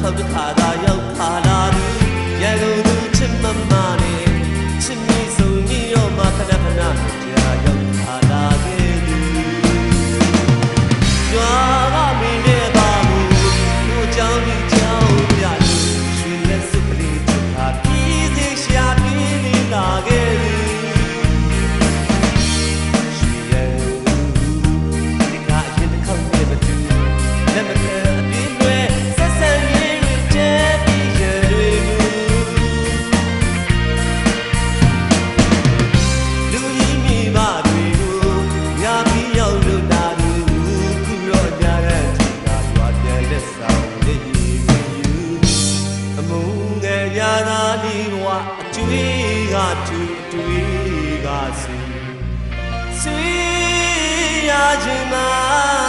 ခေါက်တစ်ခါသာရောက်ခါလာသူရန်ကုန်သူချစ်မမနဲ့ချစ်မိဆုံးမိတော့မှခဏခဏကြာရောက်ခါလာခဲ့သူရွာကမင်းနဲ့ပါဘူးကိုကြောင်းဒီကြောင်းပြလို့ရွှေလက်စုပ်ကလေးတစ်ခါပြီးစေရှာပြီးနေလာခဲ့သူရွှေရန်ကုန်ဒီကအရင်တစ်ခေါက်နဲ့မတူလက်မခဲအပြင်းတွေဆက်ဆံရေးတွေကျဲပြီးရတွေလူကြီးမိဘတွေကိုညာပြီးရောက်လို့နာသူခုတော့ညာတဲ့ဒီကရွာပြန်လက်ဆောင်လေးယူအမုန်းငယ်ညာသာဒီဘဝအကျွေးကတူတွေးကစီဆွေးရခြင်းမှာ